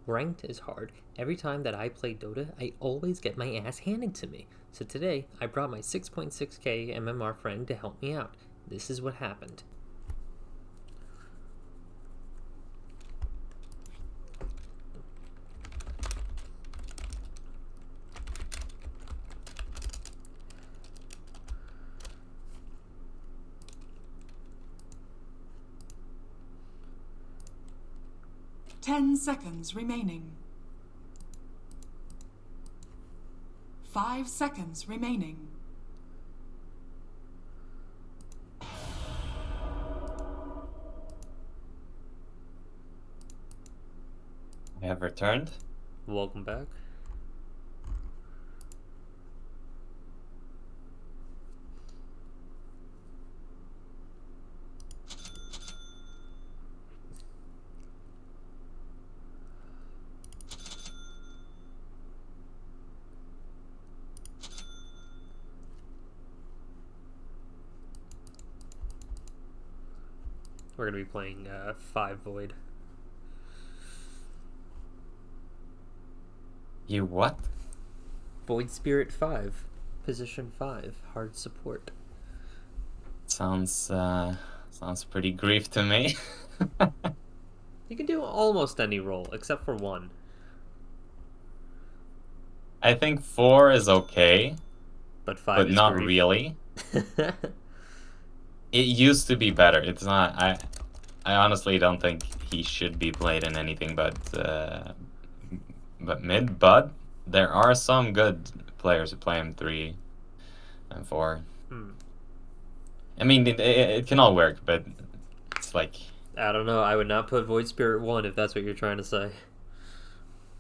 Ranked is hard. Every time that I play Dota, I always get my ass handed to me. So today, I brought my 6.6k MMR friend to help me out. This is what happened. Ten seconds remaining. 5 seconds remaining. I have returned. Welcome back. We're going to be playing 5 Void. You what? Voidspirit 5. Position 5. Hard support. Sounds pretty grief to me. You can do almost any role, except for 1. I think 4 is okay, but 5 but is not grief. really. It used to be better. It's not. I honestly don't think he should be played in anything but mid. But there are some good players who play him 3 and 4. I mean, it can all work, but it's like, I don't know. I would not put Voidspirit 1 if that's what you're trying to say.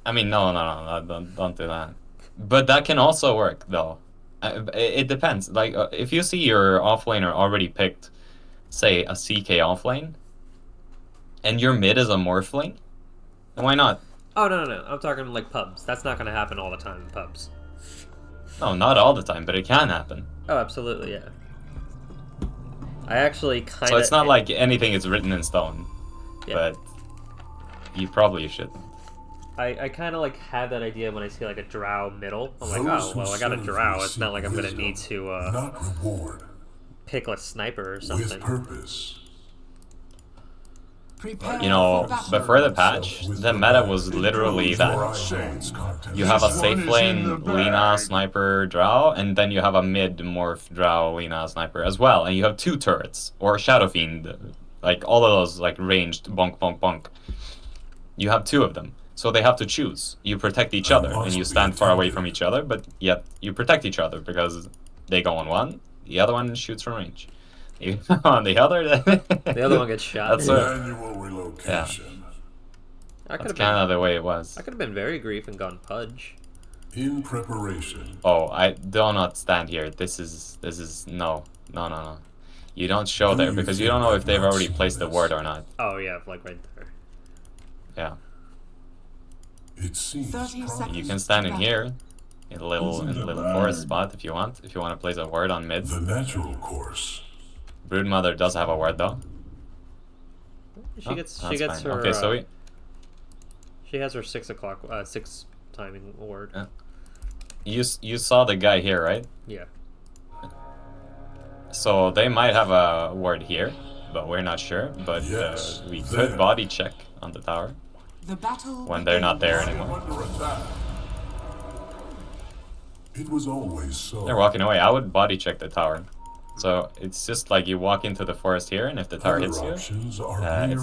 I mean, no, don't do that. But that can also work, though. It depends. Like, if you see your offlaner already picked, say, a CK offlane, and your mid is a morphling, then why not? Oh, no. I'm talking like pubs. That's not going to happen all the time in pubs. No, not all the time, but it can happen. Oh, absolutely, yeah. I actually kind of... So it's not like anything is written in stone, yeah. But you probably shouldn't. I kind of like have that idea when I see like a drow middle. I'm like, oh, well, I got a drow. It's not like I'm going to need to pick a sniper or something. With purpose. You know, before the patch, the meta was literally that. You have a safe lane Lina sniper drow, and then you have a mid morph drow Lina sniper as well, and you have 2 turrets or Shadow Fiend, like all of those like ranged bonk bonk bonk. You have 2 of them, so they have to choose. You protect each other, and you stand far away from each other, but yet you protect each other because they go on one, the other one shoots from range. On the other, the other one gets shot. That's manual relocation. Yeah. That's kind of the way it was. I could have been very grief and gone pudge. In preparation. Oh, I do not stand here. This is no. You don't show there because you don't know if they've already placed the ward or not. Oh yeah, like right there. Yeah. It seems you can stand in here, in a little forest spot if you want. If you want to place a ward on mid. The natural course. Broodmother does have a ward though. She gets her. Okay, so she has her 6 o'clock 6 timing ward. You saw the guy here, right? Yeah. So they might have a ward here, but we're not sure. But we could body check on the tower when they're not there anymore. It was always so. They're walking away. I would body check the tower. So it's just like you walk into the forest here, and if the tower hits you, it's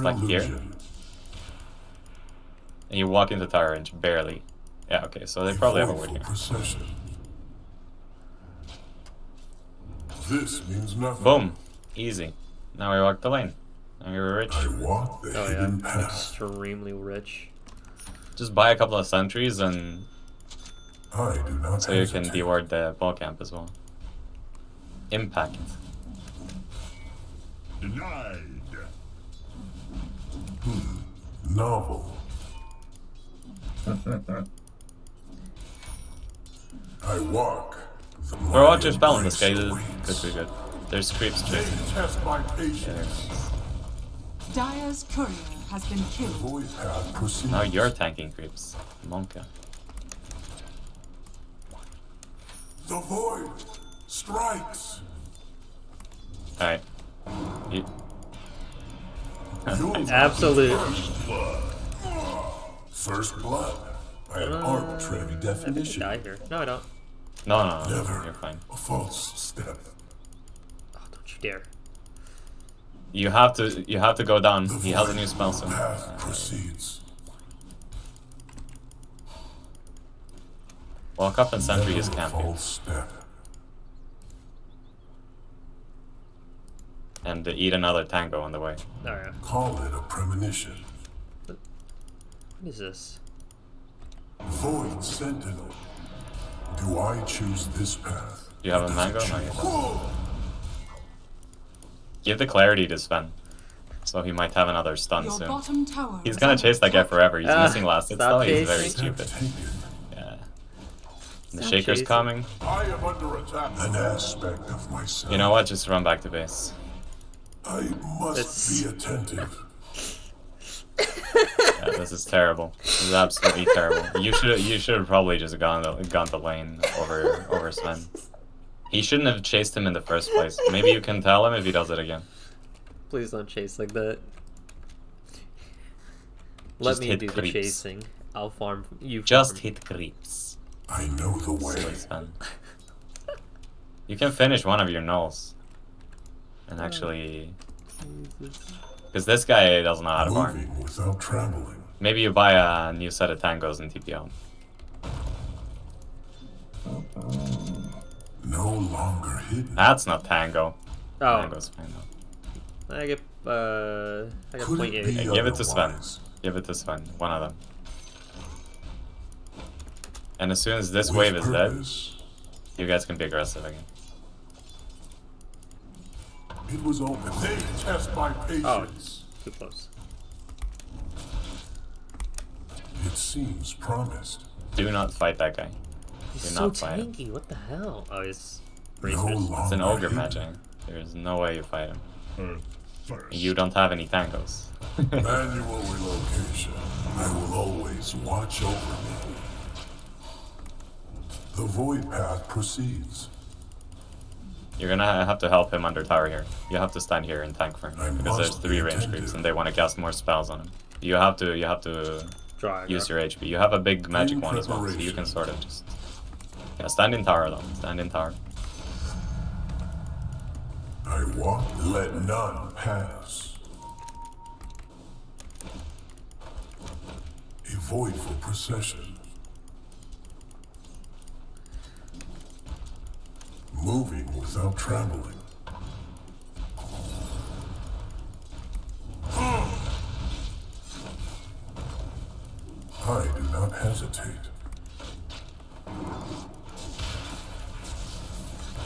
like here. And you walk into the tower range, barely. Yeah, okay, so they probably have a ward here. This means nothing. Boom. Easy. Now we walk the lane. Now you're rich. Oh yeah, extremely rich. Just buy a couple of sentries and so you can hesitate. deward the ball camp as well. Impact. Denied. Novel. I walk. Throw out your spell on this guy. Could be good. There's creeps chasing. Test my patience. Dire's courier has been killed. Void path proceeds. Now you're tanking creeps. Monka. The void strikes. Alright. Absolute. First blood. An arbitrary definition. Die here. No, I don't. No, Never you're fine. a false step. Oh, don't you dare. You have to go down. He has a new spell soon. Path proceeds. Walk up and sentry his Never a camp here. false step. And eat another tango on the way. Alright. Call it a premonition. What is this? Void sentinel. Do I choose this path? Do you have a mango? No, you don't. Give the clarity to Sven. So he might have another stun Your soon. bottom tower He's is gonna under chase that guy attack. forever. He's missing last hit stop still. He's very chasing. stupid. Taken. Yeah. The Stop shaker's chasing. coming. I am under attack. An aspect of myself. You know what? Just run back to base. I must It's- be attentive. Yeah, this is terrible. This is absolutely terrible. You should have probably just gone the lane over Sven. He shouldn't have chased him in the first place. Maybe you can tell him if he does it again. Please don't chase like that. Let Just me hit do the creeps. chasing. I'll farm. You Just farm. hit creeps. I know the way. Silly Sven. You can finish one of your nulls. And actually... Because this guy doesn't know how to farm. Moving without traveling. Maybe you buy a new set of tangos and TP out. No longer hidden. That's not tango. Oh, Tango's fine though. I get Could point it be eight. Hey, give it to Sven. otherwise? Give it to Sven. One of them. And as soon as this With wave is dead, purpose. you guys can be aggressive again. It was open. They test my patience. Too close. It seems promised. Do not fight that guy. He's Do so not fight him. tanky. What the hell? Oh, he's No bracers. longer It's an ogre hidden. magic. There's no way you fight him. First. You don't have any tangos. Manual relocation. I will always watch over me. The void path proceeds. You're gonna have to help him under tower here. You have to stand here and tank for him I because there's must 3 be range attentive. creeps and they want to cast more spells on him. You have to Draw aggro. use your HP. You have a big magic In one as well, so you preparation. can sort of just stand in tower though. Stand in tower. I walk, let none pass. A voidful procession. Moving without traveling. I do not hesitate.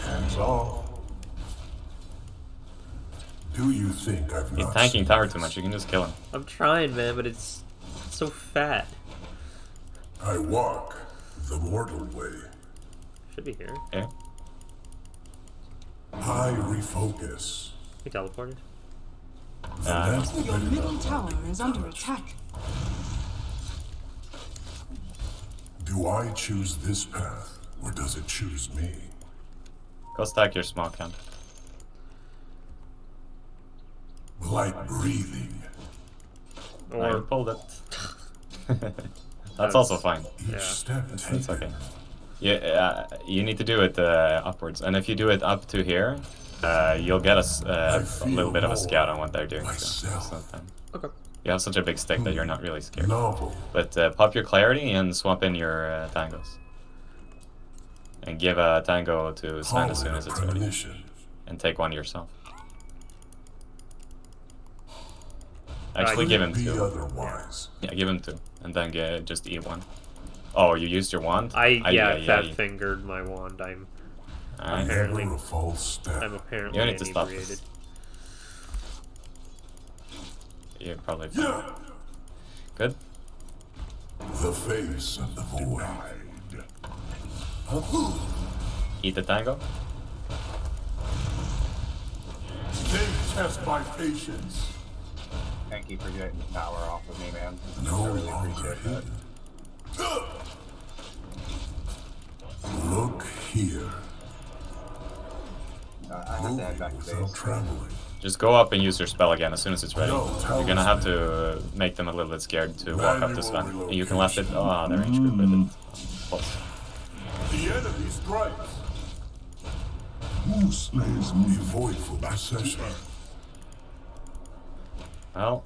Hands off. Do you think I've He's not tanking seen tower this? too much. You can just kill him. I'm trying, man, but it's so fat. I walk the mortal way. Should be here. Okay. I refocus. He teleported. The left Your bit middle of tower is under touch. attack. Do I choose this path, or does it choose me? Go stack your small camp. Like breathing. I Or pulled it. That's also fine. Each Yeah. step It's taken. okay. Yeah, you need to do it upwards, and if you do it up to here, you'll get a little bit of a scout on what they're doing. So myself. it's not bad. okay. You have such a big stick that you're not really scared. Novel. But pop your clarity and swap in your tangos. And give a tango to Sven as soon as it's ready. Premonition. And take one yourself. Actually, give him Be 2. otherwise. Yeah, give him 2. And then just eat 1. Oh, you used your wand? Fat fingered my wand. I'm Alright. Apparently- Never a false step. apparently You need to stop inebriated. this. You're probably fine. Yeah. Good. The face of the void. Eat the tango. They test my patience. Thank you for getting the power off of me, man. No I really longer appreciate that. hidden. Look here. I have to head back to Without base. traveling. Just go up and use your spell again as soon as it's ready. No, You're gonna have to make them a little bit scared to walk up to Sven. And you can left it. Oh, they're range group with it. Close. The enemy strikes. Who slays me? Voidful procession. Well,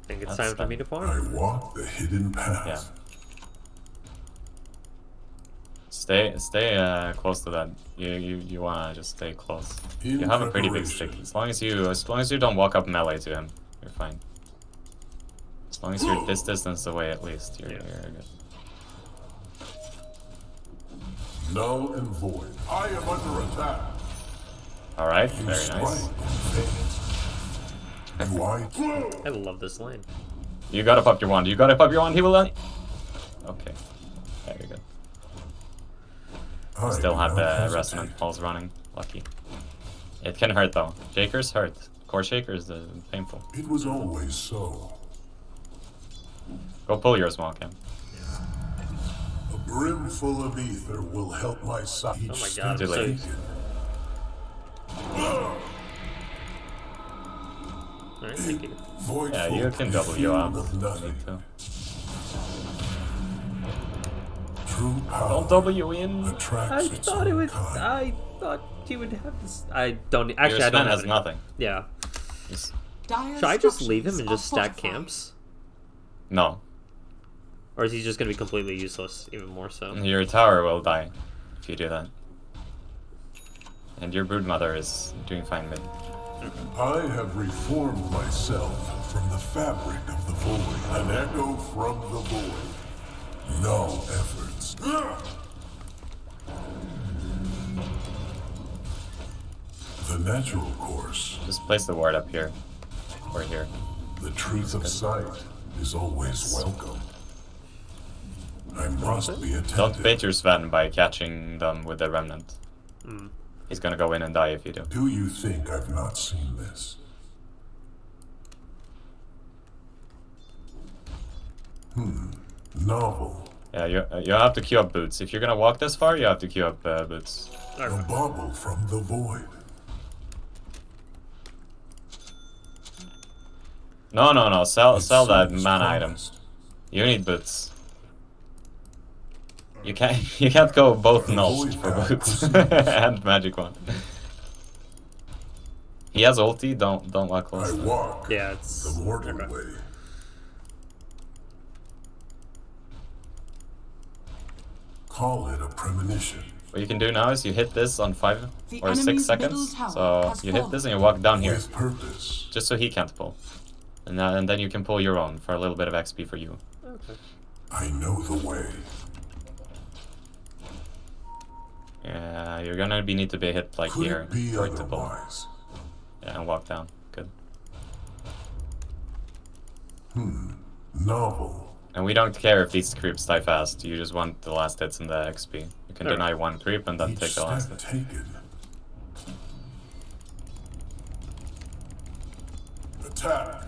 I think it's That's time for me to farm. I walk the hidden path. yeah. Stay close to that. You wanna just stay close. In You have a pretty big stick. preparation. As long as you don't walk up melee to him, you're fine. As long as you're this distance away at least, you're good. Null and void. I am under attack. All right, You very strike nice. and fade. Do I? I love this lane. You gotta pop your wand. You gotta pop your wand. He will let. Okay, very good. I Still do have not the hesitate. resonant pulse running. Lucky. It can hurt though. Shakers hurt. Core shakers painful. It was always so. Go pull your small cam. A brim full of ether will help my sight. Oh my god, Too late. Alright, thank you. Yeah, you can W out. Of nothing. Need to. True power. Don't W in. attracts I its thought it own would. kind. I thought he would have this. I don't. Your Actually, I don't Sven have has it. nothing. Yeah. Just- Should I just leave him and just stack camps? no, Or is he just going to be completely useless, even more so? your tower will die if you do that. And your broodmother is doing fine mid. I have reformed myself from the fabric of the void. An echo from the void. No efforts. The natural course. Just place the ward up here. Or here. The truth of sight is always welcome. I must be attentive. Don't bait your Sven by catching them with the remnant. He's gonna go in and die if you do. Do you think I've not seen this? Novel. Yeah, you have to queue up boots. If you're gonna walk this far, you have to queue up boots. A bubble from the void. No. Sell It that seems mana item. promised. You need boots. You can't go both nulls for boots and magic one. He has ulti. Don't walk close. I walk Yeah, it's. the mortal okay. way. Call it a premonition. What you can do now is you hit this on 5 The or 6 enemy's seconds. middle tower So has you hit fallen. this and you walk down here, With purpose. just so he can't pull. And then you can pull your own for a little bit of XP for you. Okay. I know the way. Yeah, you're gonna need to be hit like Could here it be for it to pull. otherwise? Yeah, and walk down. Good. Novel. And we don't care if these creeps die fast. You just want the last hits and the XP. You can Alright. deny one creep and then Each take the last step hit. taken. Attack.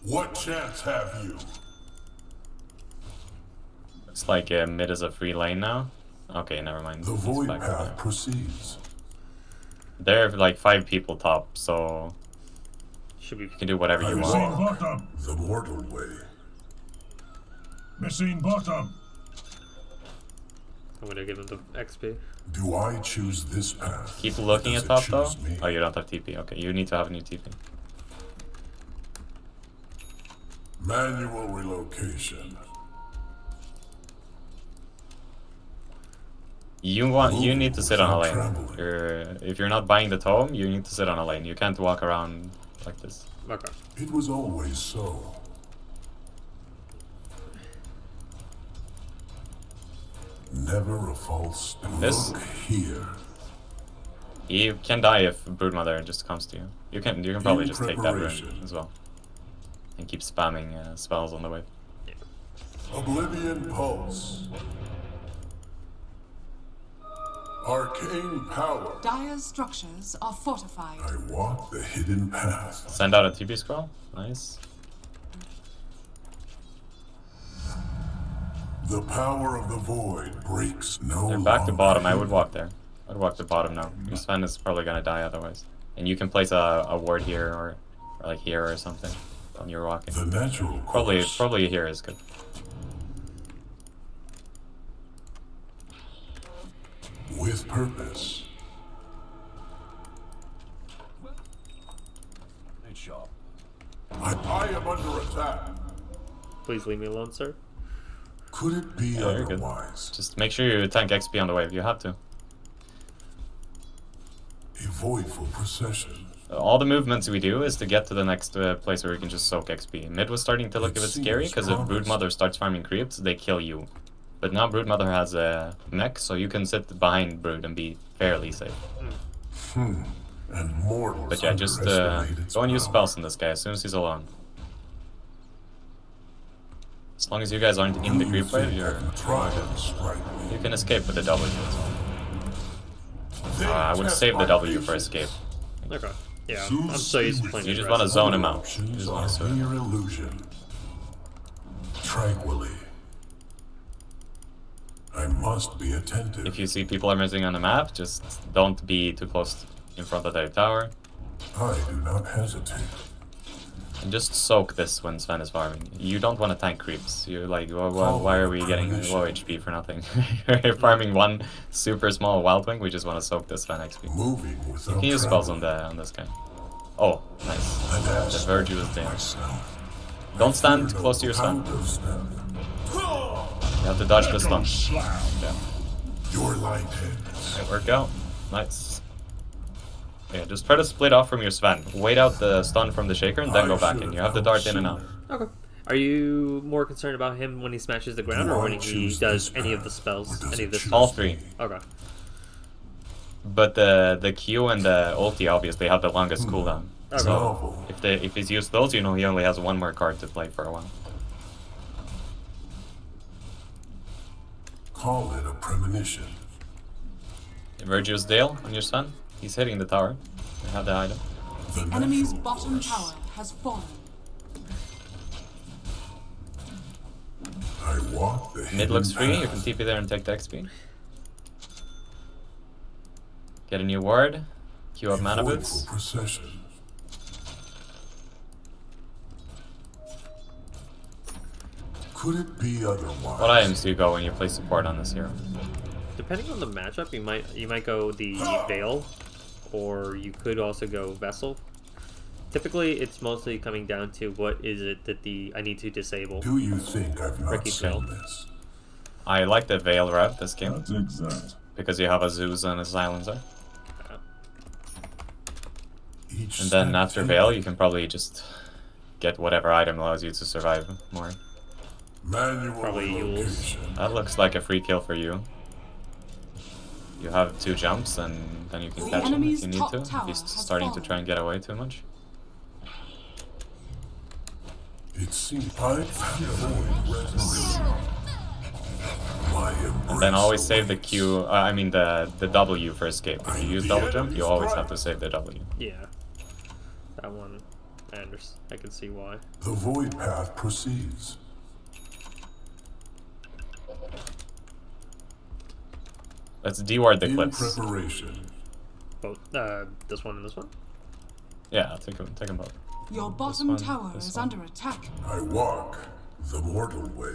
What chance have you? Looks like mid is a free lane now. Okay, never mind. The It's void back path there. proceeds. There are like 5 people top, so Should be. you can do whatever you I want. walk bottom. the mortal way. Missing bottom. I'm gonna give him the XP. Do I choose this path? Keep looking Does at it top though. choose me? Oh, you don't have TP. Okay, you need to have a new TP. Manual relocation. You need to sit on a lane. Traveling. If you're not buying the tome, you need to sit on a lane. You can't walk around like this. Okay. It was always so. Never a false This- look here. You can die if Broodmother just comes to you. You can probably just take that rune preparation. as well. And keep spamming spells on the way. Oblivion pulse. Arcane power. Dire's structures are fortified. I walk the hidden path. Send out a TP scroll. Nice. The power of the void breaks no They're back to longer bottom. I hidden. would walk there. I'd walk to bottom now. Your Sven is probably gonna die otherwise. And you can place a ward here or like here or something when you're walking. The natural course. Probably here is good. With purpose. Good job. I am under attack. Please leave me alone, sir. Could it be Yeah, you're good. otherwise? Just make sure you tank XP on the wave. You have to. A voidful procession. All the movements we do is to get to the next place where we can just soak XP. Mid was starting to look a bit scary because if Broodmother starts farming creeps, they kill you. But now Broodmother has a mech, so you can sit behind Brood and be fairly safe. And mortals. But yeah, just underestimate its go and use power. spells on this guy as soon as he's alone. As long as you guys aren't in the Do you creep wave, think you're I can try and strike me? you can escape with the W. They I would test save the my W for patience. escape. Okay. Yeah, So I'm so used to stay playing You this just want to rest. zone him out. You Options just are want to mere illusion. Tranquilly. I must be attentive. If you see people are missing on the map, just don't be too close in front of their tower. I do not hesitate. And just soak this when Sven is farming. You don't want to tank creeps. You're like, why are we getting low HP for nothing? You're farming one super small wild wing. We just want to soak this Sven XP. Moving without Can you use spells on traveling. this guy? Oh, nice. And The ask Virtue is there. myself. Don't stand Fear close to no your Sven. pound of step. You have to dodge the stun. Yeah, Your light heads. it worked out. Nice. Yeah, just try to split off from your Sven. Wait out the stun from the Shaker and then go back in. You have the dart in and out. Okay. Are you more concerned about him when he smashes the ground, Do or I when he choose does this any of path, the spells? or does Any it of the choose All spells? three. Okay. But the Q and the ulti obviously have the longest cooldown. Okay. So Novel. if he's used those, you know he only has one more card to play for a while. Call it a premonition. Virtuous Dale on your Sven. He's hitting the tower. You have the item. The Enemy's natural bottom course. tower has fallen. I walk the Mid looks hidden free. You path. can TP there and take the XP. Get a new ward. Queue up A mana voidful boots. procession. Could it be otherwise? What items do you go when you play support on this hero? Depending on the matchup, you might go the Veil, or you could also go Vessel. Typically, it's mostly coming down to what is it that I need to disable. Do you think I've not Ricky seen failed. this? I like the Veil rev this game That's exact. because you have a Zeus and a Silencer. Each And then step after taken, Veil, you can probably just get whatever item allows you to survive more. Manual Probably Yules. relocation. That looks like a free kill for you. You have 2 jumps and then you can The catch him if enemy's you need top to. If tower he's has starting to fallen. try and get away too much. It seems I found a void resonance. My And then always save the awaits. Q, I mean the W for escape. If you use double jump, you always have to save the W. Yeah. That one, I can see why. The void path proceeds. Let's de-ward the In clips. preparation. Both, this one and this one? Yeah, take them both. Your bottom one, tower this is one. under attack. I walk the mortal way.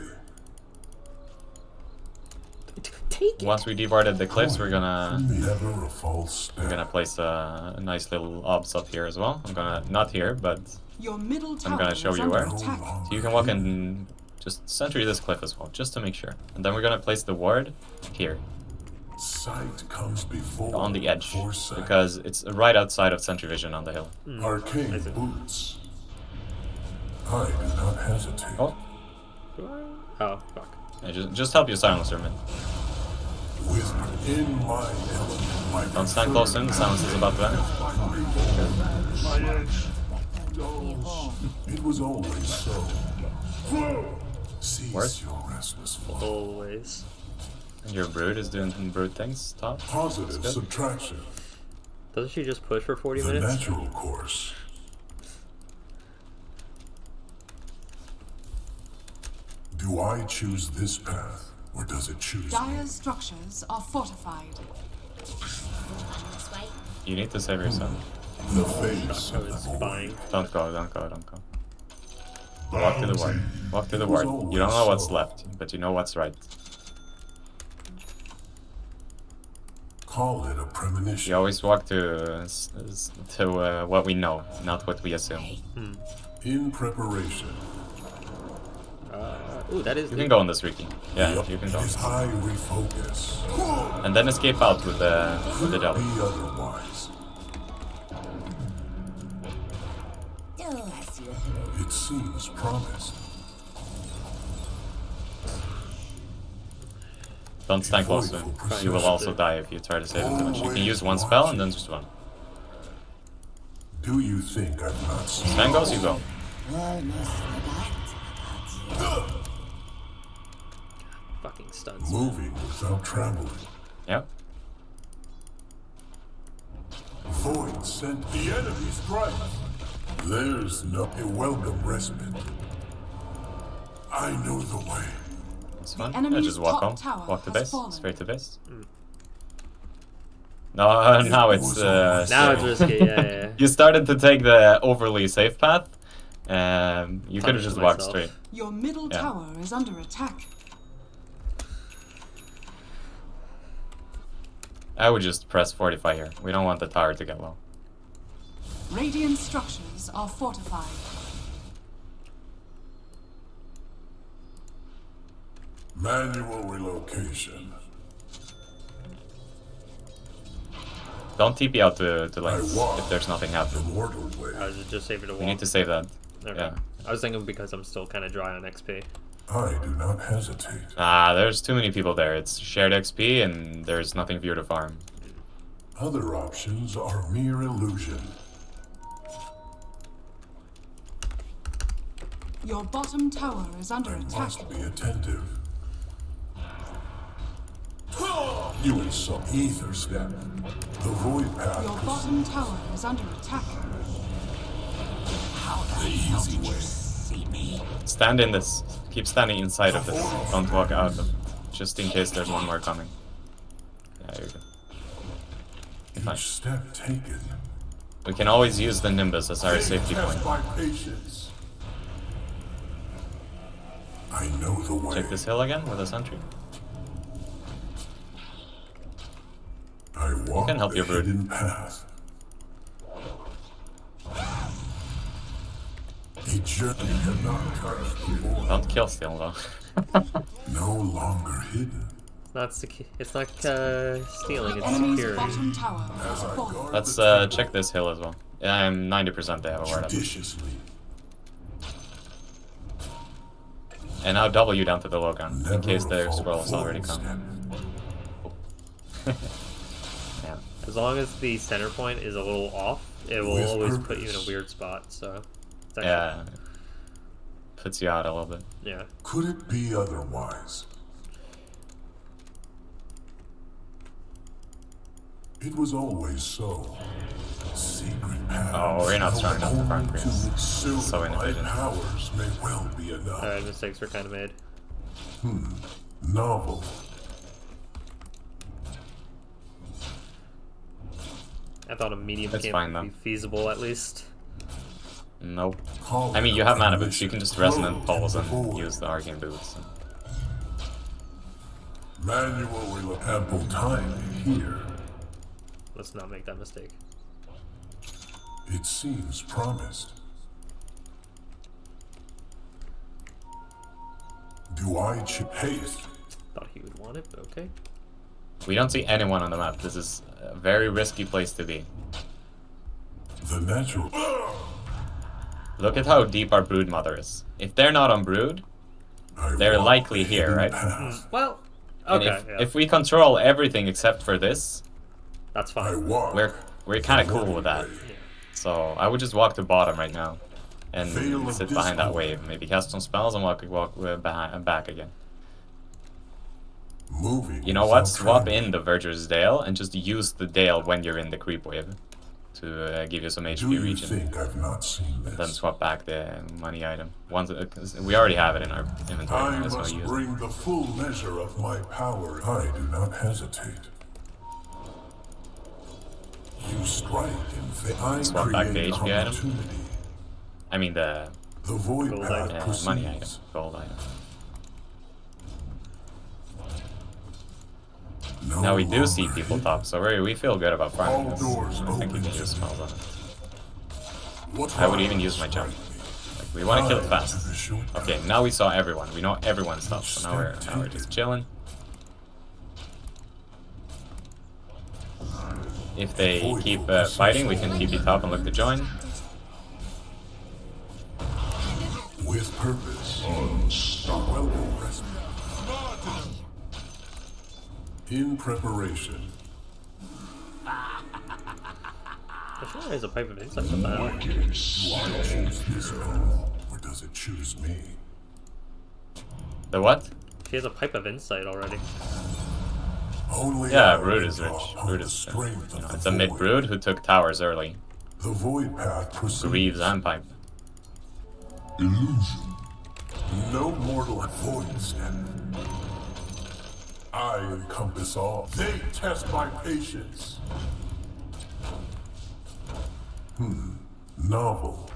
Take it! Once we de-warded the cliffs, we're gonna Never a false we're gonna step. place a nice little obs up here as well. I'm gonna not here, but Your middle tower gonna show is you under where. attack. so you can walk in, just sentry this cliff as well, just to make sure. And then we're gonna place the ward here Sight comes before on the edge foresight. because it's right outside of sentry vision on the hill. Arcane boots. I do not hesitate. Oh, Oh, fuck. yeah, just help your silencer, man. Whisper in my element. My Don't stand close in. The silence is about to end. It was always so. Cease Worth? your restless flow. Always. Your brood is doing some brood things, top. Positive subtraction. Doesn't she just push for 40 The minutes? natural course. Do I choose this path, or does it choose me? Dire's structures are fortified. This way. You need to save yourself. The face Oh, of the it's void. fine. Don't go, don't go, don't go. Walk to the ward. Walk to the ward. You don't know what's left, but you know what's right. Call it a premonition. You always walk to what we know, not what we assume. In preparation. Ooh, that is. You can go on this, Ricky. Yeah, you can It go. is I refocus. And then escape out with the jelly. Be otherwise. Oh, I see the It seems promised. Don't stand close to him. You will also die if you try to save him too much. You can use one spell and then just one. Do you think I've not seen? Man goes, you go. almost forgot about you. Fucking stuns. Moving without traveling. Yep. Void sent the enemy strike. There's no a welcome respite. I know the way. It's fine. Yeah, enemy's just walk top home. tower Walk to has base. fallen. Straight to base. No, now it's Now it's risky, yeah. You started to take the overly safe path. You could have Punish just walked myself. straight. Your middle Yeah. tower is under attack. I would just press 45 here. We don't want the tower to get low. Radiant structures are fortified. Manual relocation. Don't TP out to I lanes walk if there's nothing the happening. mortal I way. was just saving to We walk. need to save that. Okay. Yeah. I was thinking because I'm still kind of dry on XP. I do not hesitate. There's too many people there. It's shared XP and there's nothing for you to farm. Other options are mere illusion. Your bottom tower is under I attack. must be attentive. You insult ether step. The void path. Your bottom tower is under attack. The easy way. Stand in this. Keep standing inside of this. Don't walk out of it. Just in case there's one more coming. Yeah, you're good. Fine. Each step taken. We can always use the Nimbus as our safety Test point. my patience. I know the way. Check this hill again with a sentry. I walk can help the your brood. hidden path. A journey cannot touch the void. Don't kill still though. No longer hidden. It's not stealing, it's Enemy's security. bottom tower has As I fallen. guard Let's the temple check this hill as well. Yeah, I'm 90% they have a ward up. judiciously. And now W down to the low ground, in Never case the fall scroll has already forward come. step. Yeah. As long as the center point is a little off, it will With always put you in a purpose. weird spot, so... It's actually, Yeah. Puts you out a little bit. yeah. Could it be otherwise? It was always so. Secret paths. Oh, we're not strong enough to farm Prius. Soon So my inefficient. powers may well be enough. Alright, mistakes were kind of made. Novel. I thought a medium That's camp fine, would be feasible at least. Nope. Call I mean, it you a have mana boots. You can premonition. just resonant Float pulse in and the void. use the arcane boots. Manual ample time here. Let's not make that mistake. It seems promised. Do I haste? Thought he would want it, but okay. We don't see anyone on the map. This is a very risky place to be. The natural. Look at how deep our brood mother is. If they're not on brood, I They're walk likely the here, hidden right? path. Well, and okay, if, yeah. if we control everything except for this, That's I fine. walk. we're kind of the cool with that. mortal way. So I would just walk to bottom right now and Veil of sit behind that discord. wave. Maybe cast some spells and walk back again. Moving. You know what? without Swap trembling. in the Verger's Dale and just use the Dale when you're in the creep wave to give you some Do HP you region. think I've not seen this? Then swap back the money item. Once 'cause we already have it in our inventory. I Might as well must use it. bring the full measure of my power. I do not hesitate. You strike in faith. I Swap back the create HP item. opportunity. I mean the The void Gold path item. proceeds. money item, gold item. No Now we do see longer people hidden. top, so we feel good about farming All this. doors I think we open can to use spells on it. What I would lies even use my jump. strike me? Like, we want to kill it I fast. to the short Okay, now we saw everyone. We know everyone's top, so now we're just chilling. If they keep fighting, we can TP top and look to join. with purpose. Welcome, rest. In preparation. I sure there's a pipe of insight with that. Do I choose this path, or does it choose me? The what? She has a pipe of insight already. Only Yeah, I Brood can is rich. draw upon Brood the is, strength you know, of it's the a mid void. Brood who took towers early. The void path proceeds. Greaves and pipe. Illusion. No mortal void step. I encompass all. They test my patience. Novel.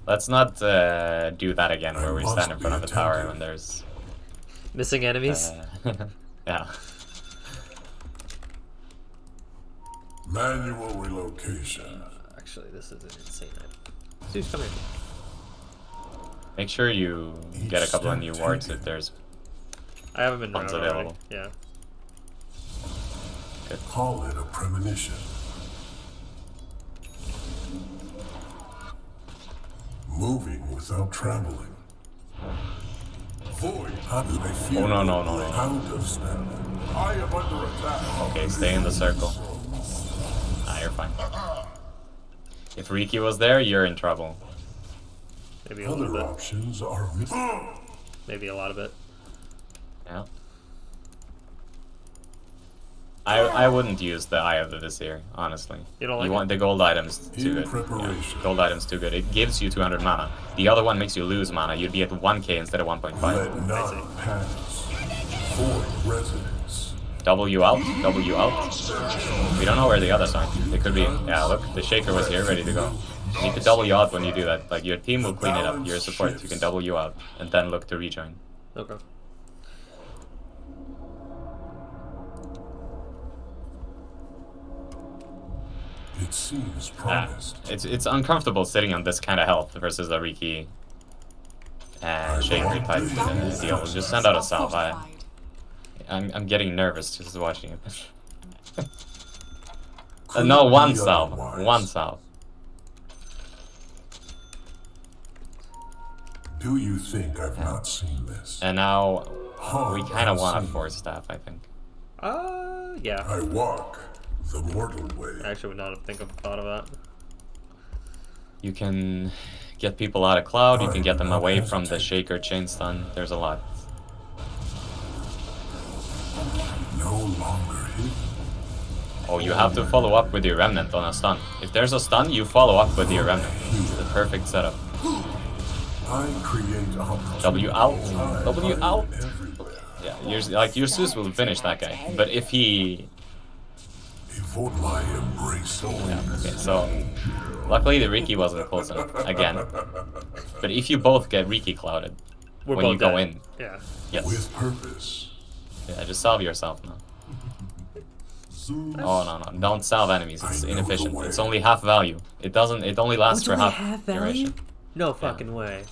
Let's not do that again where we must stand in front of be a tower attentive. when there's... Missing enemies? yeah. Manual relocation. Actually, this is an insane item. Zeus, come here. Make sure you get a couple of new wards if there's... I haven't been Funds around already. available. Yeah. Call it a premonition. Moving without traveling. Void. How do they feel? Oh, no. Out of step. I am under attack. Okay, stay in the circle. Ah, you're fine. If Riki was there, you're in trouble. Maybe a little Other bit. options are. Maybe a lot of it. Yeah. I wouldn't use the Eye of the Vizier, honestly. You don't like want the gold items too In good. preparation. Yeah, gold items too good. It gives you 200 mana. The other one makes you lose mana. You'd be at 1k instead of 1.5. Let none pass. Void resonance. W out, W out. We don't know where the others are. They could be. Yeah, look, the Shaker was here, ready to go. You need to W out when you do that. Like, your team will clean it up. Your support, you can W out and then look to rejoin. Okay. It seems promised. It's uncomfortable sitting on this kind of health versus a Riki Shaker type deal. Just send out a salve. I'm getting nervous just watching it. No, one salve. One salve. Do you think I've not seen this? And now we Huh, kind of I want a see. force staff, I think. Yeah. I walk the mortal way. I actually would not have thought of that. You can get people out of Cloud, you can get them I'm not away from the hesitant. Shaker chain stun. There's a lot. No longer hidden. Oh, you have to follow up with your Remnant on a stun. If there's a stun, you follow up with your Remnant. It's the perfect setup. I create opportunity. W out. I W hide out. everywhere. Yeah, your Zeus will finish that guy. But if he... Evoke my embrace. Okay, so... Luckily the Riki wasn't close enough, again. But if you both get Riki clouded, We're when both you go dead. in, Yeah. yes. With purpose. Yeah, just salve yourself now. Oh no, don't salve enemies, it's I know inefficient. the way. It's only half value. It only lasts for half duration. No fucking way.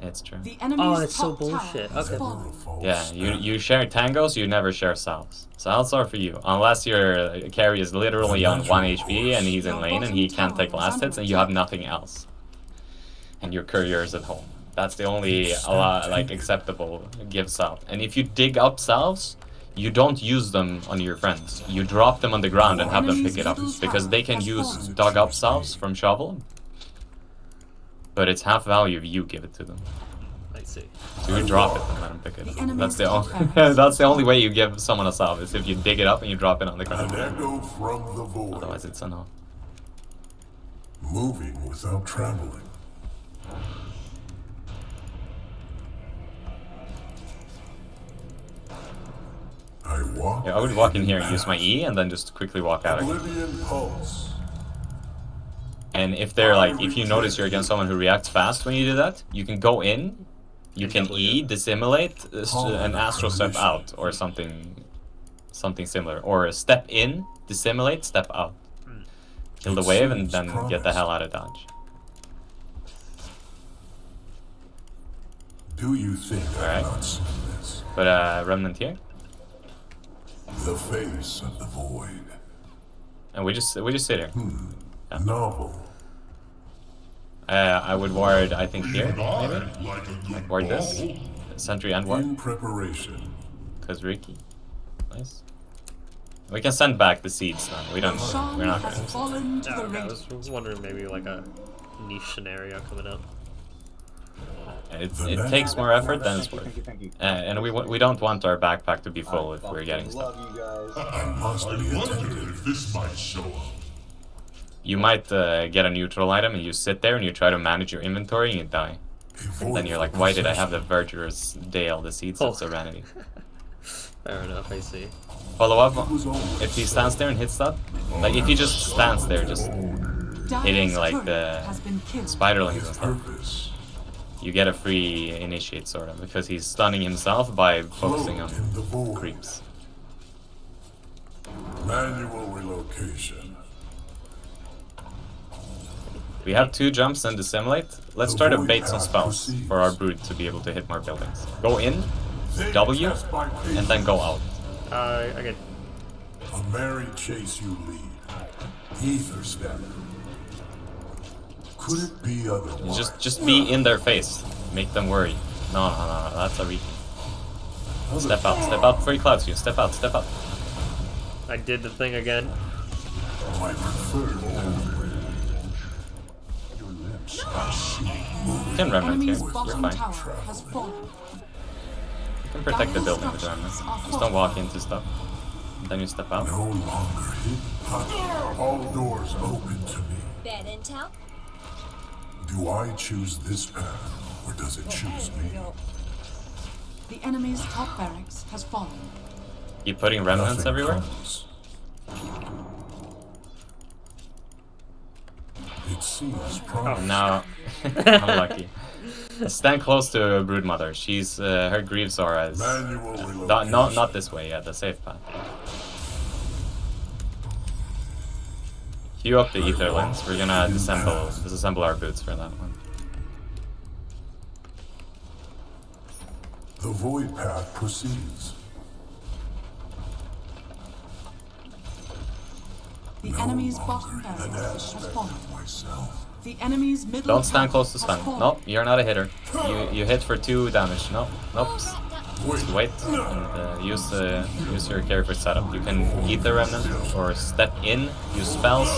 It's true. The enemy's that's so top tower bullshit. has Okay. fallen. Never a false Yeah, step. you share tangos, you never share salves. Salves are for you, unless your carry is literally on 1 HP and he's in lane and he can't take last hits and you have nothing else. And your courier is at home. That's the only acceptable give salve. And if you dig up salves, you don't use them on your friends. You drop them on the ground and have them pick it up. Because they can use dug up salves from shovel. But it's half value if you give it to them. Nice. see. So you drop it and let him pick it. The enemy's That's the only. top barracks That's the only way you give someone a sub is if you dig it up and you drop it on the An ground. echo from the void. Otherwise, it's a no. Moving without traveling. I walk. Yeah, I would walk in here and use my E and then just quickly walk out again. Oblivion pulse. And if they're like, if you notice you're against someone who reacts fast when you do that, you can go in, you And can double E, jump. dissimulate, an astral step out, or something similar, or a step in, dissimulate, step out. Kill the wave and then get the hell out of dodge. Do you think Alright. I've not seen this? But remnant here, The face of the void. and we just sit here. Novel. I would ward, I think here, maybe. Like ward this, sentry and ward, In preparation. cause Riki, nice. We can send back the seeds then. We're Sean not has gonna. fallen to I the don't know, I radiant. was wondering maybe like a niche scenario coming up. It takes more effort than it's Thank worth. you, thank you. And we don't want our backpack to be full if we're getting stuff. Love you guys. I must be attentive. if this might show up. You might get a neutral item and you sit there and you try to manage your inventory and you die. And then you're like, why did I have the Verdurous Dale, the Seeds of Oh. Serenity? Fair enough, I see. Follow up, Was always if he stands there and hits that, like if he just stands there just hitting Dire's like turret the has been killed. spiderlings and with stuff, purpose. you get a free initiate sort of, because he's stunning himself by focusing on Cloaked in the void. creeps. Manual relocation. We have 2 jumps and dissimulate. Let's try to bait some spells for our brood to be able to hit more buildings. Go in, They W, test my and then go out. I get A merry chase you lead. Ether step. Could it be otherwise? Just be in their face. Make them worry. No, that's a Riki. Step out before he clouds you. Step out. I did the thing again. My preferred. You can remnant here. Enemy's You're bottom fine. tower has fallen. You can protect the building with remnant. Just don't walk into stuff. And then you step out. No longer hidden. All doors open to me. Bad intel? Do I choose this path, or does it choose me? The enemy's top barracks has fallen. Keep putting remnants Nothing everywhere. comes. It seems promising. Now, unlucky. Stand close to Broodmother. She's her Greaves aura is Manual relocation. not this way. Yeah, the safe path. Queue up the ether lens. We're gonna disassemble our boots for that one. The void path proceeds. The No enemy's longer bottom an barracks has aspect fallen. of myself. The enemy's middle Don't stand tower close to has stun. fallen. Nope, you're not a hitter. You hit for 2 damage. Nope. Just wait and use your character setup. You can eat the remnant or step in, use spells.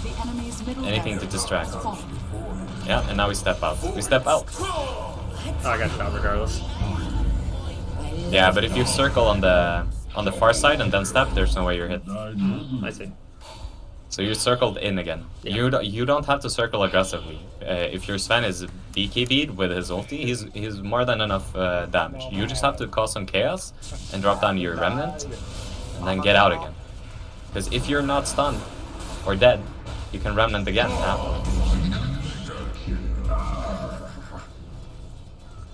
The enemy's middle Anything to barracks distract. has fallen. Yeah, and now we step out. We step out. Oh, I got shot regardless. Yeah, but if you circle on the far side and then step, there's no way you're hit. I see. So you're circled in again. Yeah. You don't have to circle aggressively. If your Sven is BKB'd with his ulti, he's more than enough damage. You just have to cause some chaos and drop down your remnant and then get out again. Because if you're not stunned or dead, you can remnant again afterwards.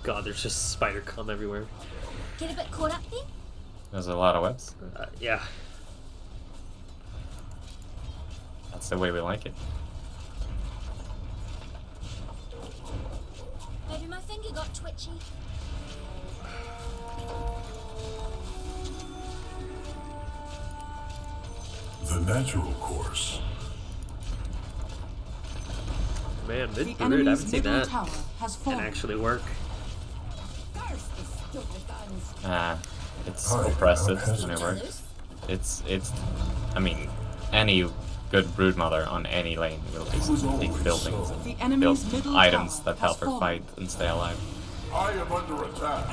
God, there's just spider cum everywhere. Get a bit caught up there? There's a lot of webs. Yeah. That's the way we like it. Maybe my finger got twitchy. The natural course. Man, The mid brood, I haven't enemy's seen middle that tower has can fallen. actually work. It's Hi, oppressive I'm when it works. It's I mean, any good broodmother on any lane will just take buildings The and enemy's build middle items tower that help has her fallen. fight and stay alive. I am under attack.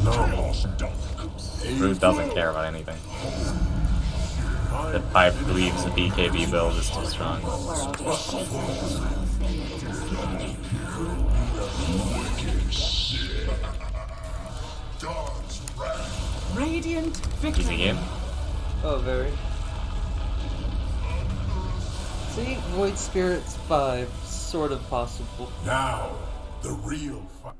No. Brute doesn't care about anything. The pipe believes the BKB build is too strong. Radiant victory. Easy game. Oh, very. See, Void Spirit's 5, sort of possible. Now, the real fight.